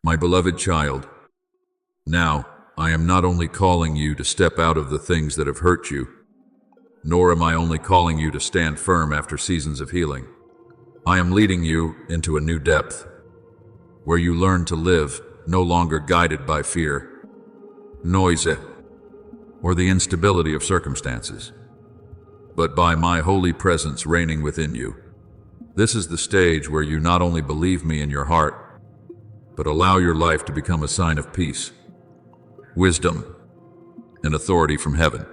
My beloved child, now I am not only calling you to step out of the things that have hurt you, nor am I only calling you to stand firm after seasons of healing. I am leading you into a new depth, where you learn to live no longer guided by fear, noise, or the instability of circumstances, but by my holy presence reigning within you. This is the stage where you not only believe me in your heart, but allow your life to become a sign of peace, wisdom, and authority from heaven.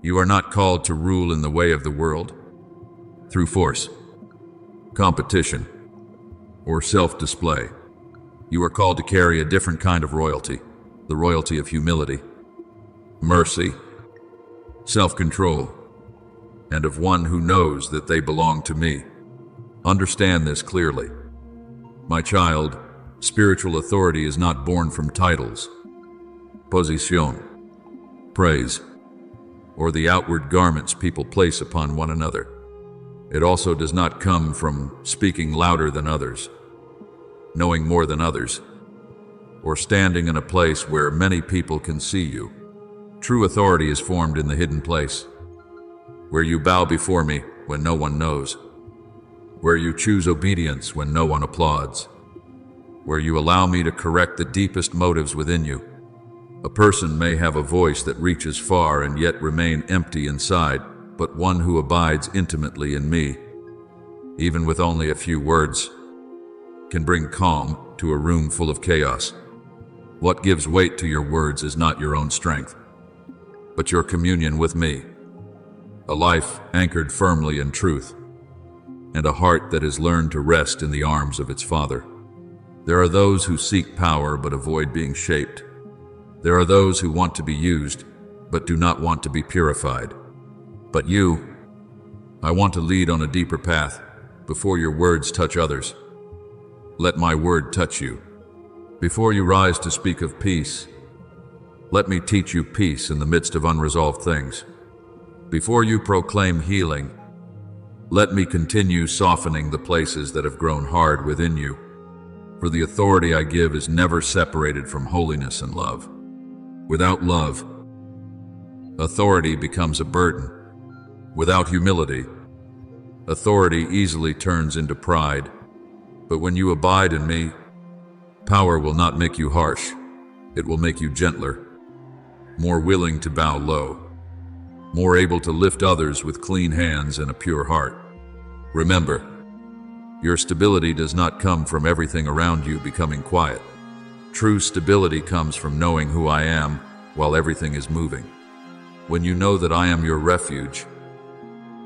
You are not called to rule in the way of the world, through force, competition, or self-display. You are called to carry a different kind of royalty, the royalty of humility, mercy, self-control, and of one who knows that they belong to me. Understand this clearly. My child, spiritual authority is not born from titles, position, praise, or the outward garments people place upon one another. It also does not come from speaking louder than others, knowing more than others, or standing in a place where many people can see you. True authority is formed in the hidden place, where you bow before me when no one knows, where you choose obedience when no one applauds, where you allow me to correct the deepest motives within you. A person may have a voice that reaches far and yet remain empty inside, but one who abides intimately in me, even with only a few words, can bring calm to a room full of chaos. What gives weight to your words is not your own strength, but your communion with me, a life anchored firmly in truth, and a heart that has learned to rest in the arms of its Father. There are those who seek power but avoid being shaped. There are those who want to be used but do not want to be purified. But you, I want to lead on a deeper path before your words touch others. Let my word touch you. Before you rise to speak of peace, let me teach you peace in the midst of unresolved things. Before you proclaim healing, let me continue softening the places that have grown hard within you. For the authority I give is never separated from holiness and love. Without love, authority becomes a burden. Without humility, authority easily turns into pride. But when you abide in me, power will not make you harsh. It will make you gentler, more willing to bow low, more able to lift others with clean hands and a pure heart. Remember, your stability does not come from everything around you becoming quiet. True stability comes from knowing who I am while everything is moving. When you know that I am your refuge,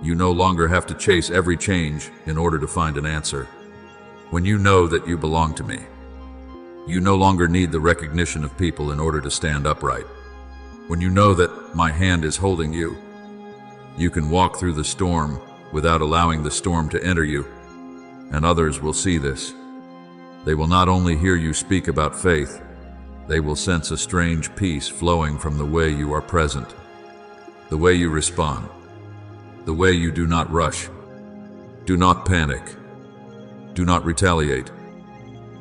you no longer have to chase every change in order to find an answer. When you know that you belong to me, you no longer need the recognition of people in order to stand upright. When you know that my hand is holding you, you can walk through the storm without allowing the storm to enter you, and others will see this. They will not only hear you speak about faith, they will sense a strange peace flowing from the way you are present, the way you respond, the way you do not rush, do not panic, do not retaliate,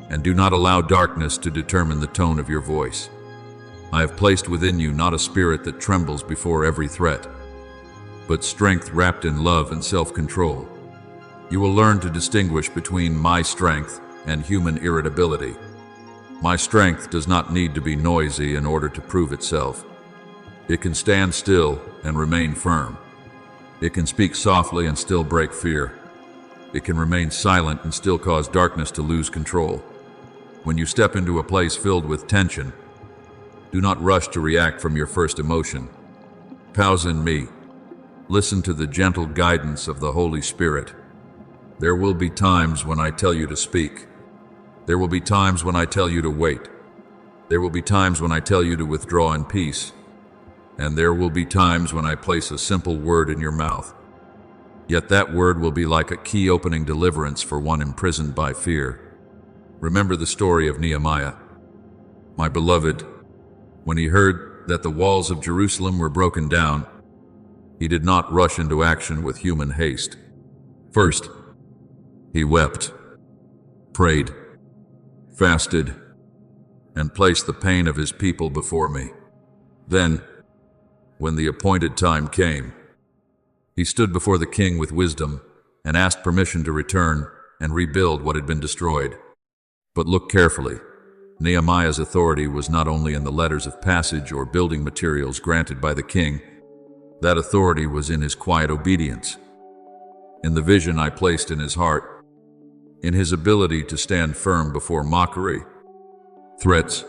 and do not allow darkness to determine the tone of your voice. I have placed within you not a spirit that trembles before every threat, but strength wrapped in love and self-control. You will learn to distinguish between my strength and human irritability. My strength does not need to be noisy in order to prove itself. It can stand still and remain firm. It can speak softly and still break fear. It can remain silent and still cause darkness to lose control. When you step into a place filled with tension, do not rush to react from your first emotion. Pause in me. Listen to the gentle guidance of the Holy Spirit. There will be times when I tell you to speak. There will be times when I tell you to wait. There will be times when I tell you to withdraw in peace. And there will be times when I place a simple word in your mouth. Yet that word will be like a key opening deliverance for one imprisoned by fear. Remember the story of Nehemiah. My beloved, when he heard that the walls of Jerusalem were broken down, he did not rush into action with human haste. First, he wept, prayed, fasted, and placed the pain of his people before me. Then, when the appointed time came, he stood before the king with wisdom and asked permission to return and rebuild what had been destroyed. But look carefully. Nehemiah's authority was not only in the letters of passage or building materials granted by the king. That authority was in his quiet obedience, in the vision I placed in his heart, in his ability to stand firm before mockery, threats,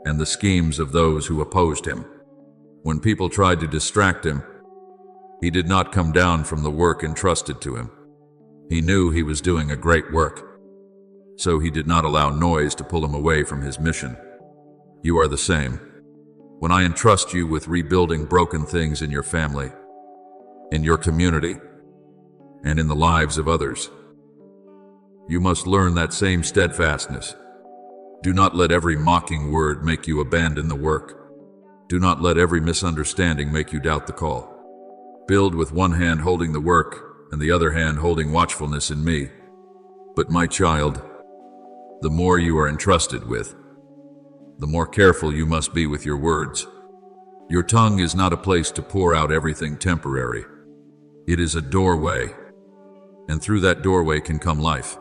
and the schemes of those who opposed him. When people tried to distract him, he did not come down from the work entrusted to him. He knew he was doing a great work, so he did not allow noise to pull him away from his mission. You are the same. When I entrust you with rebuilding broken things in your family, in your community, and in the lives of others, you must learn that same steadfastness. Do not let every mocking word make you abandon the work. Do not let every misunderstanding make you doubt the call. Build with one hand holding the work and the other hand holding watchfulness in me. But my child, the more you are entrusted with, the more careful you must be with your words. Your tongue is not a place to pour out everything temporary. It is a doorway, and through that doorway can come life,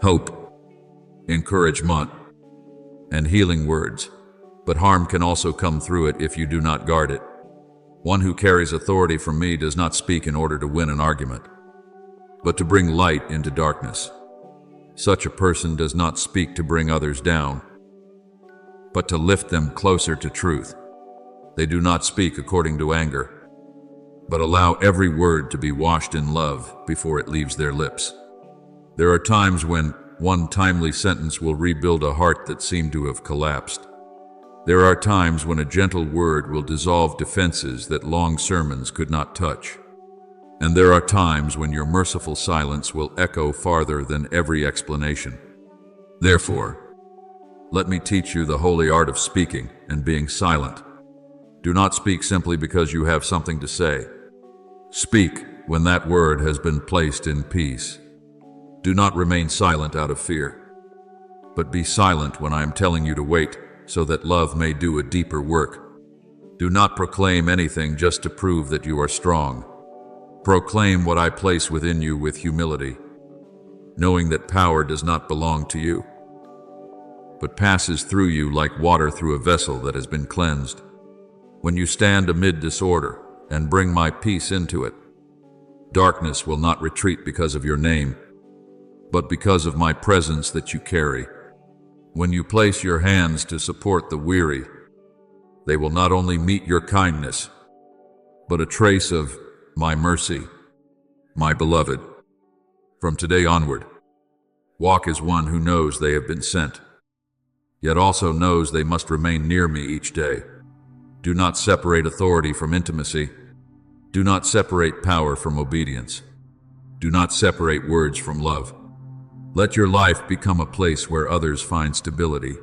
hope, encouragement, and healing words. But harm can also come through it if you do not guard it. One who carries authority from me does not speak in order to win an argument, but to bring light into darkness. Such a person does not speak to bring others down, but to lift them closer to truth. They do not speak according to anger, but allow every word to be washed in love before it leaves their lips. There are times when one timely sentence will rebuild a heart that seemed to have collapsed. There are times when a gentle word will dissolve defenses that long sermons could not touch. And there are times when your merciful silence will echo farther than every explanation. Therefore, let me teach you the holy art of speaking and being silent. Do not speak simply because you have something to say. Speak when that word has been placed in peace. Do not remain silent out of fear, but be silent when I am telling you to wait, so that love may do a deeper work. Do not proclaim anything just to prove that you are strong. Proclaim what I place within you with humility, knowing that power does not belong to you, but passes through you like water through a vessel that has been cleansed. When you stand amid disorder and bring my peace into it, darkness will not retreat because of your name, but because of my presence that you carry. When you place your hands to support the weary, they will not only meet your kindness, but a trace of my mercy, my beloved. From today onward, walk as one who knows they have been sent, yet also knows they must remain near me each day. Do not separate authority from intimacy. Do not separate power from obedience. Do not separate words from love. Let your life become a place where others find stability,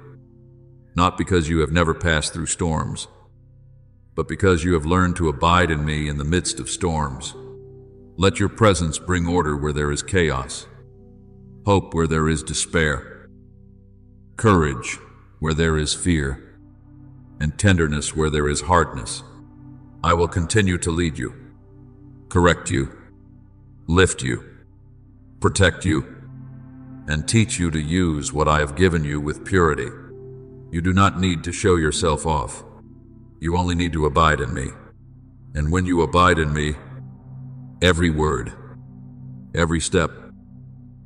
not because you have never passed through storms, but because you have learned to abide in me in the midst of storms. Let your presence bring order where there is chaos, hope where there is despair, courage where there is fear, and tenderness where there is hardness. I will continue to lead you, correct you, lift you, protect you, and teach you to use what I have given you with purity. You do not need to show yourself off. You only need to abide in me. And when you abide in me, every word, every step,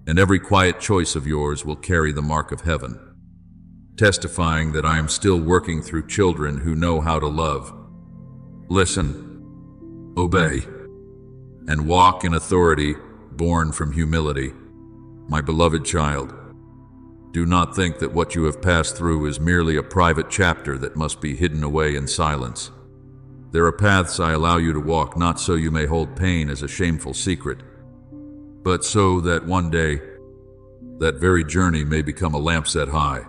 and every quiet choice of yours will carry the mark of heaven, testifying that I am still working through children who know how to love. Listen, obey, and walk in authority born from humility. My beloved child, do not think that what you have passed through is merely a private chapter that must be hidden away in silence. There are paths I allow you to walk not so you may hold pain as a shameful secret, but so that one day that very journey may become a lamp set high,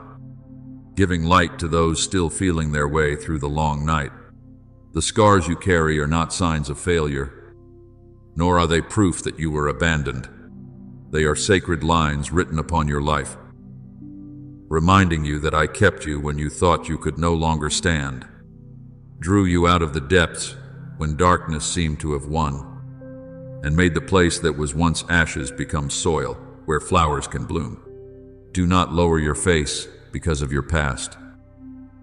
giving light to those still feeling their way through the long night. The scars you carry are not signs of failure, nor are they proof that you were abandoned. They are sacred lines written upon your life. reminding you that I kept you when you thought you could no longer stand, drew you out of the depths when darkness seemed to have won, and made the place that was once ashes become soil where flowers can bloom. Do not lower your face because of your past,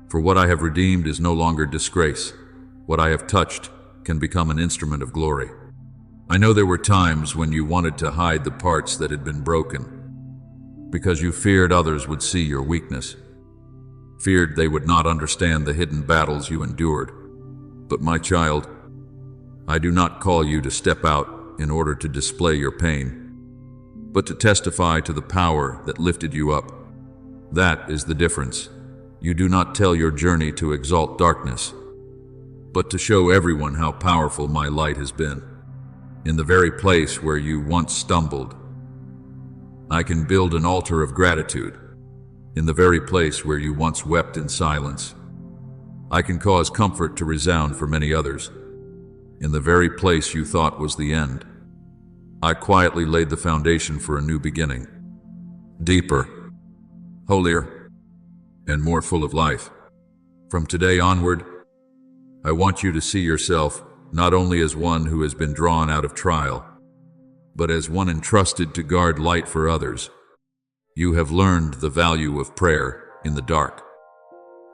for what I have redeemed is no longer disgrace. What I have touched can become an instrument of glory. I know there were times when you wanted to hide the parts that had been broken, because you feared others would see your weakness, feared they would not understand the hidden battles you endured. But my child, I do not call you to step out in order to display your pain, but to testify to the power that lifted you up. That is the difference. You do not tell your journey to exalt darkness, but to show everyone how powerful my light has been. In the very place where you once stumbled, I can build an altar of gratitude. In the very place where you once wept in silence, I can cause comfort to resound for many others. In the very place you thought was the end, I quietly laid the foundation for a new beginning, deeper, holier, and more full of life. From today onward, I want you to see yourself not only as one who has been drawn out of trial, but as one entrusted to guard light for others. You have learned the value of prayer in the dark,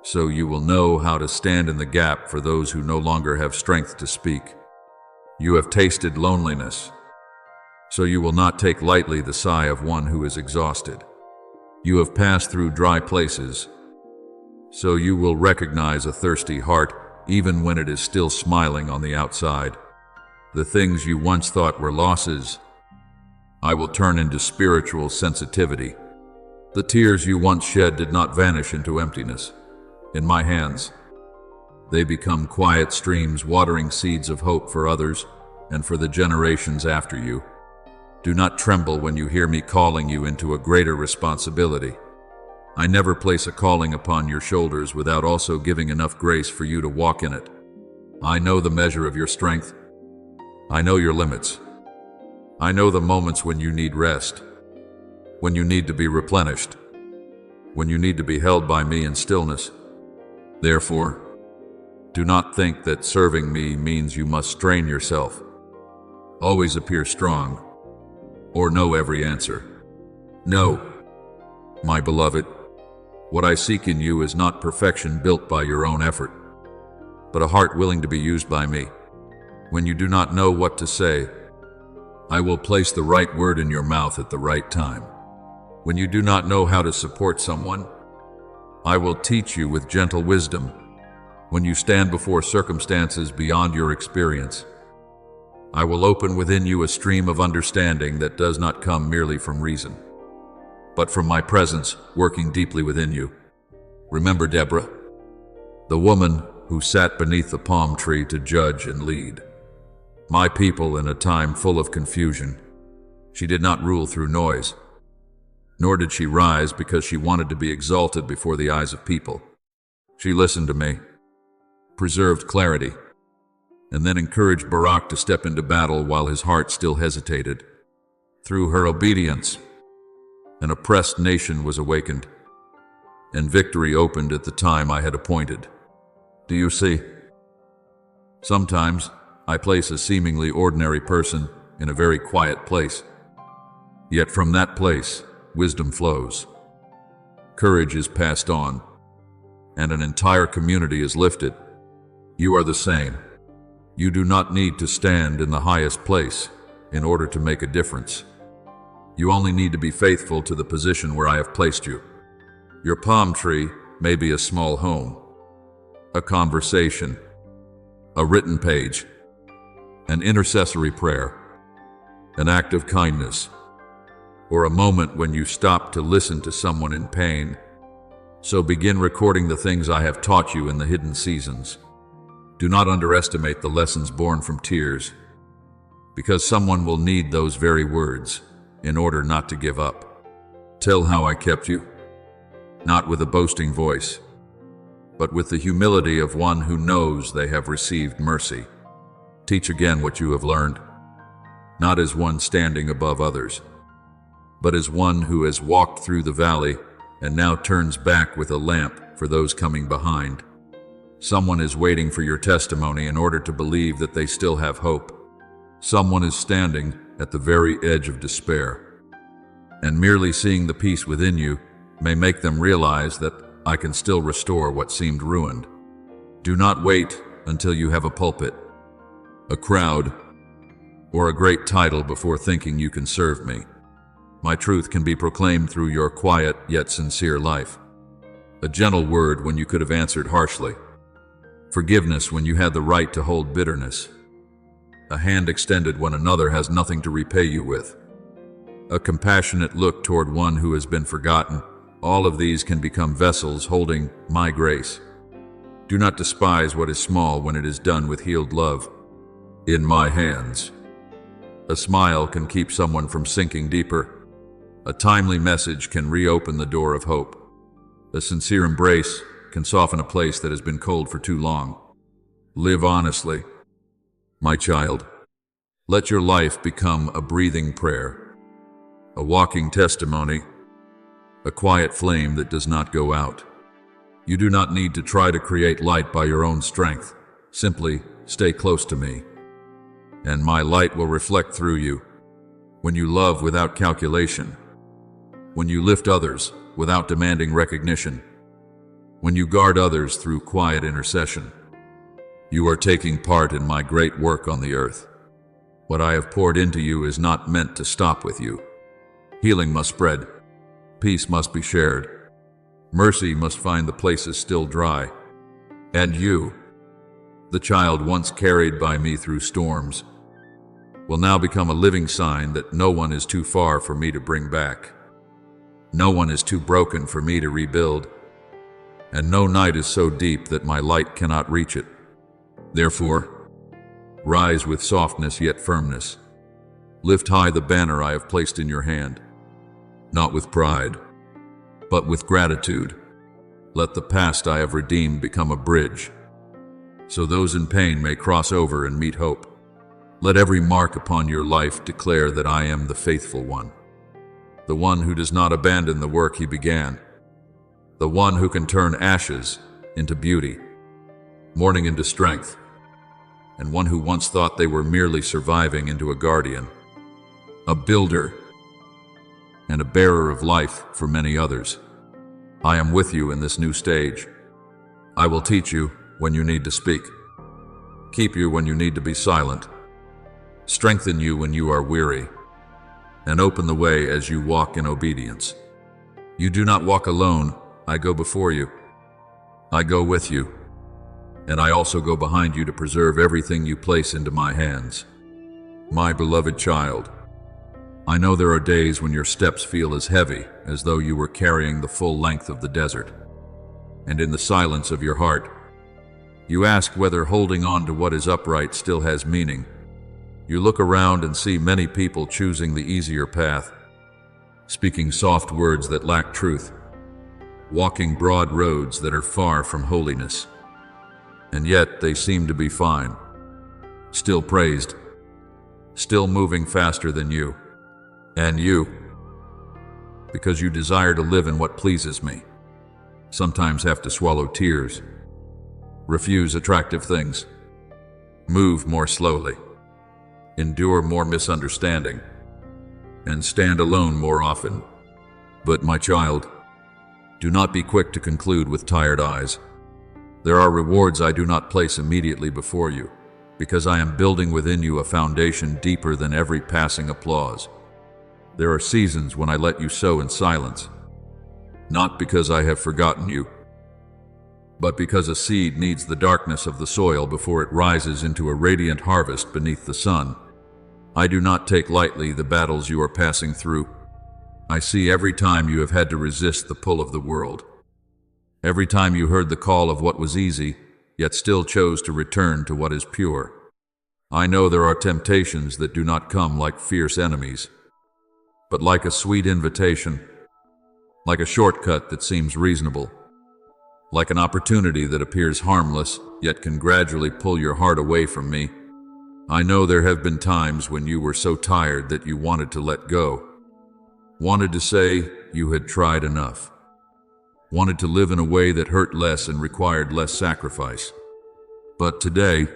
so you will know how to stand in the gap for those who no longer have strength to speak. You have tasted loneliness, so you will not take lightly the sigh of one who is exhausted. You have passed through dry places, so you will recognize a thirsty heart even when it is still smiling on the outside. The things you once thought were losses, I will turn into spiritual sensitivity. The tears you once shed did not vanish into emptiness. In my hands, they become quiet streams watering seeds of hope for others and for the generations after you. Do not tremble when you hear me calling you into a greater responsibility. I never place a calling upon your shoulders without also giving enough grace for you to walk in it. I know the measure of your strength. I know your limits. I know the moments when you need rest, when you need to be replenished, when you need to be held by me in stillness. Therefore, do not think that serving me means you must strain yourself, always appear strong, or know every answer. No, my beloved, what I seek in you is not perfection built by your own effort, but a heart willing to be used by me. When you do not know what to say, I will place the right word in your mouth at the right time. When you do not know how to support someone, I will teach you with gentle wisdom. When you stand before circumstances beyond your experience, I will open within you a stream of understanding that does not come merely from reason, but from my presence working deeply within you. Remember Deborah, the woman who sat beneath the palm tree to judge and lead my people in a time full of confusion. She did not rule through noise, nor did she rise because she wanted to be exalted before the eyes of people. She listened to me, preserved clarity, and then encouraged Barak to step into battle while his heart still hesitated. Through her obedience, an oppressed nation was awakened, and victory opened at the time I had appointed. Do you see? Sometimes I place a seemingly ordinary person in a very quiet place. Yet from that place, wisdom flows. Courage is passed on, and an entire community is lifted. You are the same. You do not need to stand in the highest place in order to make a difference. You only need to be faithful to the position where I have placed you. Your palm tree may be a small home, a conversation, a written page, an intercessory prayer, an act of kindness, or a moment when you stop to listen to someone in pain. So begin recording the things I have taught you in the hidden seasons. Do not underestimate the lessons born from tears, because someone will need those very words in order not to give up. Tell how I kept you, not with a boasting voice, but with the humility of one who knows they have received mercy. Teach again what you have learned, not as one standing above others, but as one who has walked through the valley and now turns back with a lamp for those coming behind. Someone is waiting for your testimony in order to believe that they still have hope. Someone is standing at the very edge of despair, and merely seeing the peace within you may make them realize that I can still restore what seemed ruined. Do not wait until you have a pulpit, a crowd, or a great title before thinking you can serve me. My truth can be proclaimed through your quiet yet sincere life. A gentle word when you could have answered harshly. Forgiveness when you had the right to hold bitterness. A hand extended when another has nothing to repay you with. A compassionate look toward one who has been forgotten. All of these can become vessels holding my grace. Do not despise what is small when it is done with healed love. In my hands. A smile can keep someone from sinking deeper. A timely message can reopen the door of hope. A sincere embrace can soften a place that has been cold for too long. Live honestly, my child. Let your life become a breathing prayer, a walking testimony, a quiet flame that does not go out. You do not need to try to create light by your own strength. Simply stay close to me, and my light will reflect through you. When you love without calculation, when you lift others without demanding recognition, when you guard others through quiet intercession, you are taking part in my great work on the earth. What I have poured into you is not meant to stop with you. Healing must spread. Peace must be shared. Mercy must find the places still dry. And you, the child once carried by me through storms, will now become a living sign that no one is too far for me to bring back. No one is too broken for me to rebuild, and no night is so deep that my light cannot reach it. Therefore, rise with softness yet firmness. Lift high the banner I have placed in your hand, not with pride, but with gratitude. Let the past I have redeemed become a bridge, so those in pain may cross over and meet hope. Let every mark upon your life declare that I am the faithful one, the one who does not abandon the work he began, the one who can turn ashes into beauty, mourning into strength, and one who once thought they were merely surviving into a guardian, a builder, and a bearer of life for many others. I am with you in this new stage. I will teach you when you need to speak, keep you when you need to be silent, strengthen you when you are weary, and open the way as you walk in obedience. You do not walk alone. I go before you. I go with you, and I also go behind you to preserve everything you place into my hands. My beloved child, I know there are days when your steps feel as heavy as though you were carrying the full length of the desert. And in the silence of your heart, you ask whether holding on to what is upright still has meaning. You look around and see many people choosing the easier path, speaking soft words that lack truth, walking broad roads that are far from holiness. And yet they seem to be fine, still praised, still moving faster than you. And you, because you desire to live in what pleases me, sometimes have to swallow tears, refuse attractive things, move more slowly, endure more misunderstanding, and stand alone more often. But my child, do not be quick to conclude with tired eyes. There are rewards I do not place immediately before you, because I am building within you a foundation deeper than every passing applause. There are seasons when I let you sow in silence, not because I have forgotten you, but because a seed needs the darkness of the soil before it rises into a radiant harvest beneath the sun. I do not take lightly the battles you are passing through. I see every time you have had to resist the pull of the world, every time you heard the call of what was easy, yet still chose to return to what is pure. I know there are temptations that do not come like fierce enemies, but like a sweet invitation, like a shortcut that seems reasonable, like an opportunity that appears harmless, yet can gradually pull your heart away from me. I know there have been times when you were so tired that you wanted to let go, wanted to say you had tried enough. wanted to live in a way that hurt less and required less sacrifice. But today,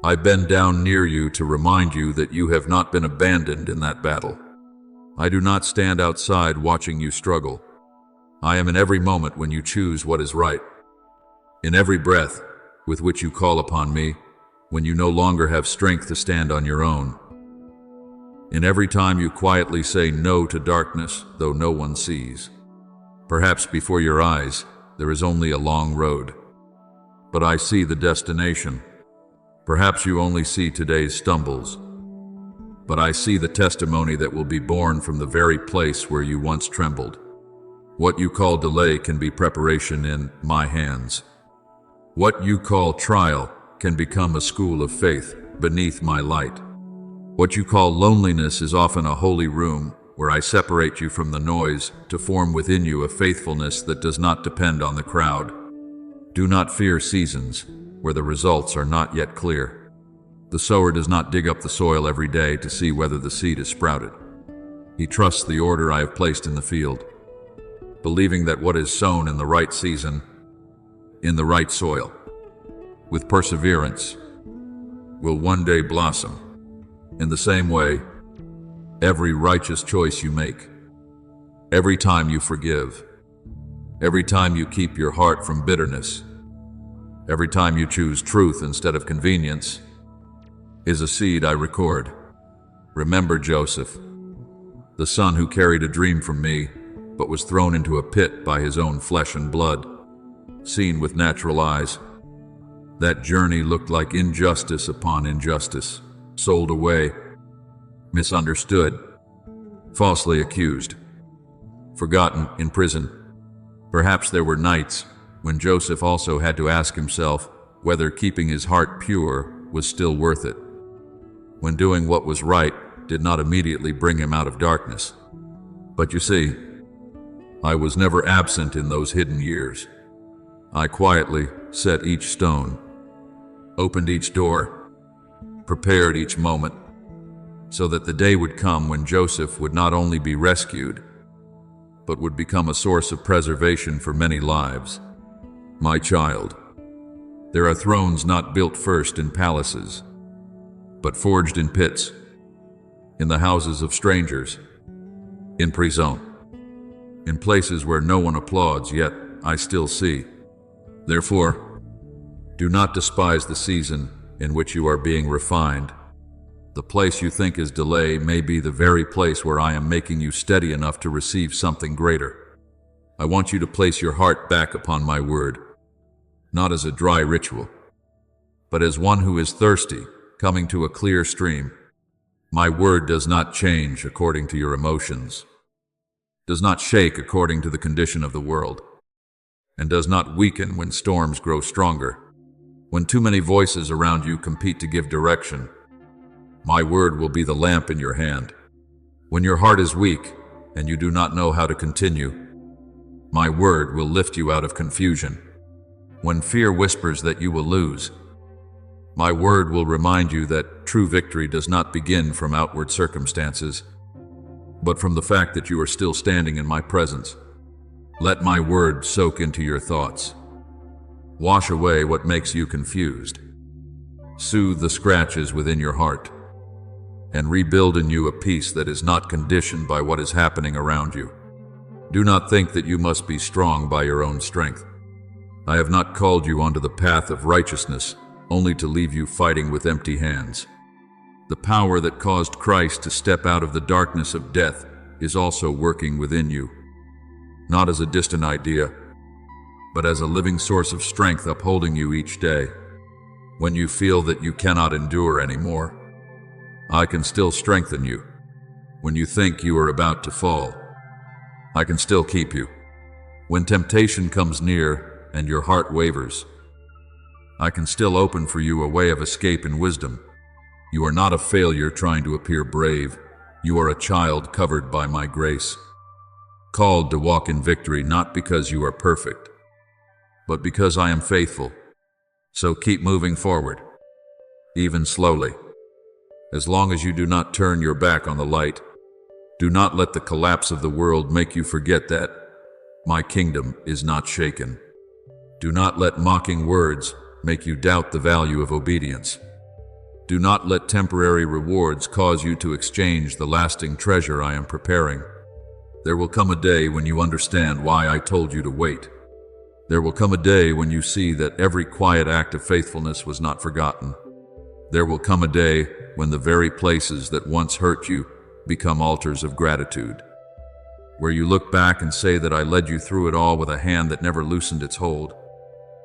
I bend down near you to remind you that you have not been abandoned in that battle. I do not stand outside watching you struggle. I am in every moment when you choose what is right. In every breath with which you call upon me, when you no longer have strength to stand on your own. In every time you quietly say no to darkness, though no one sees. Perhaps before your eyes, there is only a long road. But I see the destination. Perhaps you only see today's stumbles. But I see the testimony that will be born from the very place where you once trembled. What you call delay can be preparation in my hands. What you call trial can become a school of faith beneath my light. What you call loneliness is often a holy room where I separate you from the noise to form within you a faithfulness that does not depend on the crowd. Do not fear seasons where the results are not yet clear. The sower does not dig up the soil every day to see whether the seed is sprouted. He trusts the order I have placed in the field, believing that what is sown in the right season, in the right soil, with perseverance, will one day blossom. In the same way, every righteous choice you make, every time you forgive, every time you keep your heart from bitterness, every time you choose truth instead of convenience, is a seed I record. Remember Joseph, the son who carried a dream from me, but was thrown into a pit by his own flesh and blood. Seen with natural eyes, that journey looked like injustice upon injustice, sold away, misunderstood, falsely accused, forgotten in prison. Perhaps there were nights when Joseph also had to ask himself whether keeping his heart pure was still worth it, when doing what was right did not immediately bring him out of darkness. But you see, I was never absent in those hidden years. I quietly set each stone, opened each door, prepared each moment, so that the day would come when Joseph would not only be rescued, but would become a source of preservation for many lives. My child, there are thrones not built first in palaces, but forged in pits, in the houses of strangers, in prison, in places where no one applauds, yet I still see. Therefore, do not despise the season in which you are being refined. The place you think is delay may be the very place where I am making you steady enough to receive something greater. I want you to place your heart back upon my word, not as a dry ritual, but as one who is thirsty, coming to a clear stream. My word does not change according to your emotions, does not shake according to the condition of the world, and does not weaken when storms grow stronger. When too many voices around you compete to give direction, my word will be the lamp in your hand. When your heart is weak and you do not know how to continue, my word will lift you out of confusion. When fear whispers that you will lose, my word will remind you that true victory does not begin from outward circumstances, but from the fact that you are still standing in my presence. Let my word soak into your thoughts. Wash away what makes you confused. Soothe the scratches within your heart, and rebuild in you a peace that is not conditioned by what is happening around you. Do not think that you must be strong by your own strength. I have not called you onto the path of righteousness only to leave you fighting with empty hands. The power that caused Christ to step out of the darkness of death is also working within you, not as a distant idea, but as a living source of strength upholding you each day. When you feel that you cannot endure anymore, I can still strengthen you. When you think you are about to fall, I can still keep you. When temptation comes near and your heart wavers, I can still open for you a way of escape and wisdom. You are not a failure trying to appear brave. You are a child covered by my grace, called to walk in victory not because you are perfect, but because I am faithful. So keep moving forward, even slowly. As long as you do not turn your back on the light, do not let the collapse of the world make you forget that My kingdom is not shaken. Do not let mocking words make you doubt the value of obedience. Do not let temporary rewards cause you to exchange the lasting treasure I am preparing. There will come a day when you understand why I told you to wait. There will come a day when you see that every quiet act of faithfulness was not forgotten. There will come a day when the very places that once hurt you become altars of gratitude, where you look back and say that I led you through it all with a hand that never loosened its hold.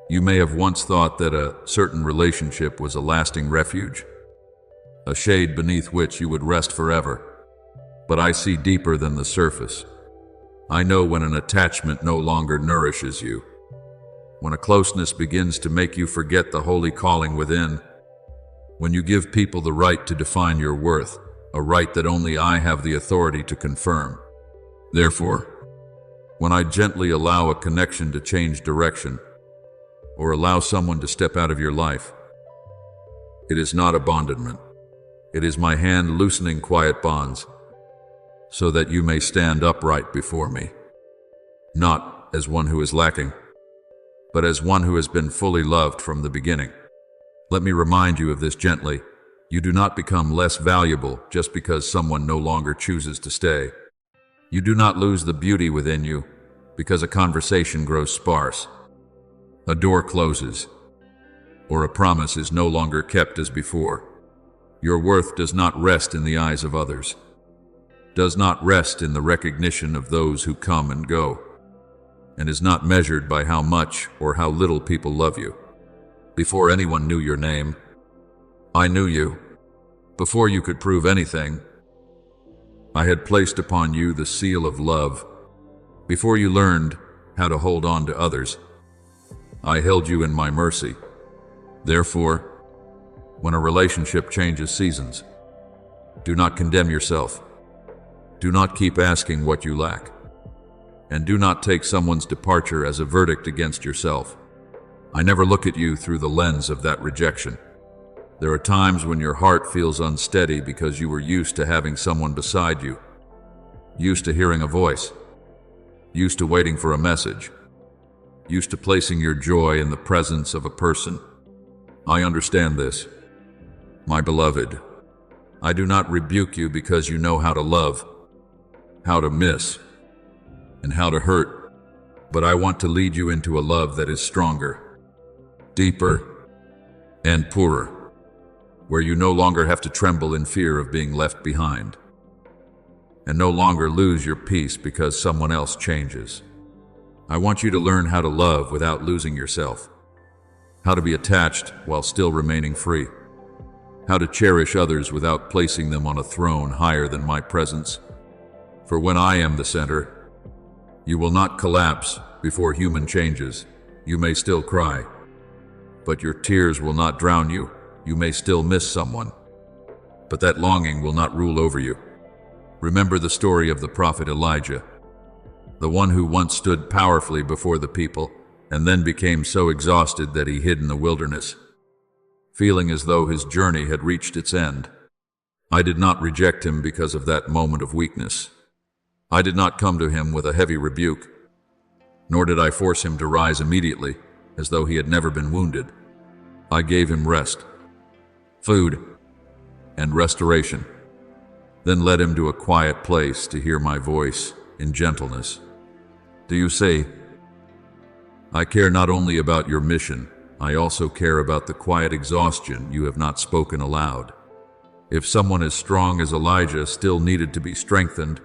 You may have once thought that a certain relationship was a lasting refuge, a shade beneath which you would rest forever. But I see deeper than the surface. I know when an attachment no longer nourishes you, when a closeness begins to make you forget the holy calling within, when you give people the right to define your worth, a right that only I have the authority to confirm. Therefore, when I gently allow a connection to change direction, or allow someone to step out of your life, it is not abandonment. It is my hand loosening quiet bonds, so that you may stand upright before me, not as one who is lacking, but as one who has been fully loved from the beginning. Let me remind you of this gently. You do not become less valuable just because someone no longer chooses to stay. You do not lose the beauty within you because a conversation grows sparse, a door closes, or a promise is no longer kept as before. Your worth does not rest in the eyes of others, does not rest in the recognition of those who come and go, and is not measured by how much or how little people love you. Before anyone knew your name, I knew you. Before you could prove anything, I had placed upon you the seal of love. Before you learned how to hold on to others, I held you in my mercy. Therefore, when a relationship changes seasons, do not condemn yourself. Do not keep asking what you lack. And do not take someone's departure as a verdict against yourself. I never look at you through the lens of that rejection. There are times when your heart feels unsteady because you were used to having someone beside you, used to hearing a voice, used to waiting for a message, used to placing your joy in the presence of a person. I understand this, my beloved. I do not rebuke you because you know how to love, how to miss, and how to hurt, but I want to lead you into a love that is stronger, deeper, and purer, where you no longer have to tremble in fear of being left behind, and no longer lose your peace because someone else changes. I want you to learn how to love without losing yourself, how to be attached while still remaining free, how to cherish others without placing them on a throne higher than my presence. For when I am the center, you will not collapse before human changes. You may still cry, but your tears will not drown you. You may still miss someone, but that longing will not rule over you. Remember the story of the prophet Elijah, the one who once stood powerfully before the people and then became so exhausted that he hid in the wilderness, feeling as though his journey had reached its end. I did not reject him because of that moment of weakness. I did not come to him with a heavy rebuke, nor did I force him to rise immediately as though he had never been wounded. I gave him rest, food, and restoration, then led him to a quiet place to hear my voice in gentleness. Do you see? I care not only about your mission, I also care about the quiet exhaustion you have not spoken aloud. If someone as strong as Elijah still needed to be strengthened,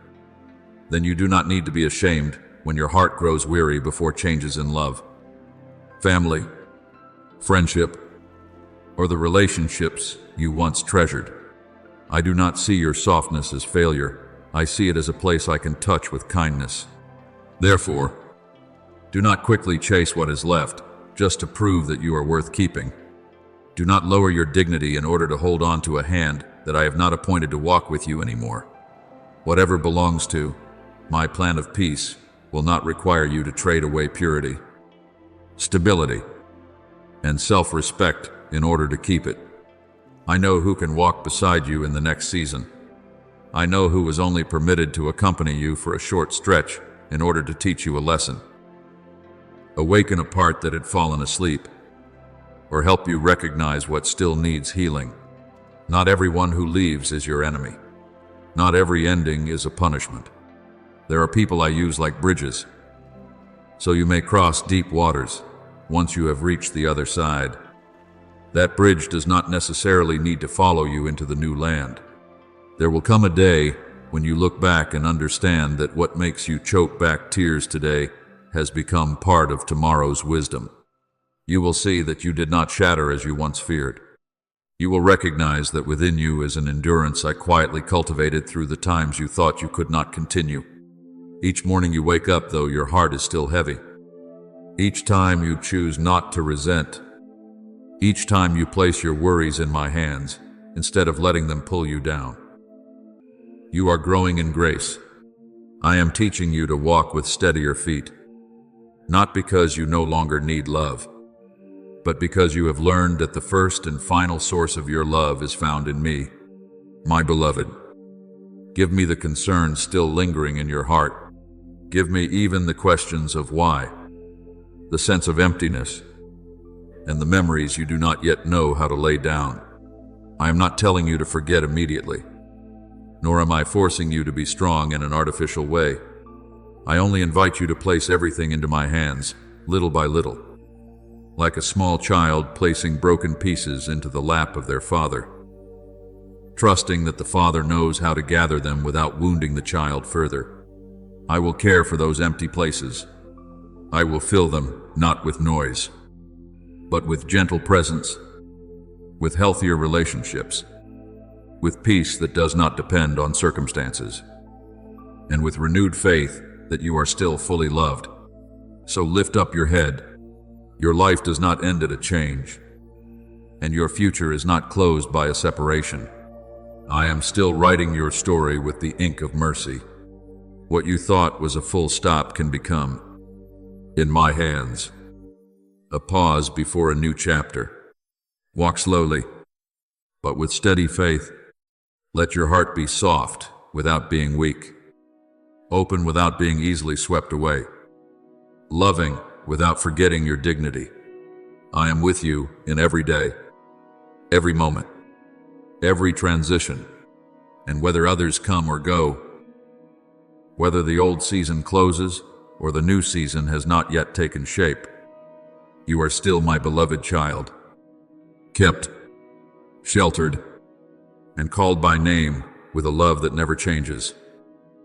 then you do not need to be ashamed when your heart grows weary before changes in love, family, friendship, or the relationships you once treasured. I do not see your softness as failure. I see it as a place I can touch with kindness. Therefore, do not quickly chase what is left, just to prove that you are worth keeping. Do not lower your dignity in order to hold on to a hand that I have not appointed to walk with you anymore. Whatever belongs to my plan of peace will not require you to trade away purity, stability, and self-respect in order to keep it. I know who can walk beside you in the next season. I know who was only permitted to accompany you for a short stretch in order to teach you a lesson. awaken a part that had fallen asleep, or help you recognize what still needs healing. Not everyone who leaves is your enemy. Not every ending is a punishment. There are people I use like bridges, so you may cross deep waters once you have reached the other side. That bridge does not necessarily need to follow you into the new land. There will come a day when you look back and understand that what makes you choke back tears today has become part of tomorrow's wisdom. You will see that you did not shatter as you once feared. You will recognize that within you is an endurance I quietly cultivated through the times you thought you could not continue. Each morning you wake up, though your heart is still heavy. Each time you choose not to resent. Each time you place your worries in my hands instead of letting them pull you down. You are growing in grace. I am teaching you to walk with steadier feet. Not because you no longer need love, but because you have learned that the first and final source of your love is found in me, my beloved. Give me the concerns still lingering in your heart. Give me even the questions of why, the sense of emptiness, and the memories you do not yet know how to lay down. I am not telling you to forget immediately, nor am I forcing you to be strong in an artificial way. I only invite you to place everything into my hands, little by little, like a small child placing broken pieces into the lap of their father, trusting that the father knows how to gather them without wounding the child further. I will care for those empty places. I will fill them, not with noise, but with gentle presence, with healthier relationships, with peace that does not depend on circumstances, and with renewed faith that you are still fully loved. So lift up your head. Your life does not end at a change, and your future is not closed by a separation. I am still writing your story with the ink of mercy. What you thought was a full stop can become, in my hands, a pause before a new chapter. Walk slowly, but with steady faith. Let your heart be soft without being weak, open without being easily swept away, loving without forgetting your dignity. I am with you in every day, every moment, every transition, and whether others come or go, whether the old season closes or the new season has not yet taken shape, you are still my beloved child, kept, sheltered, and called by name with a love that never changes.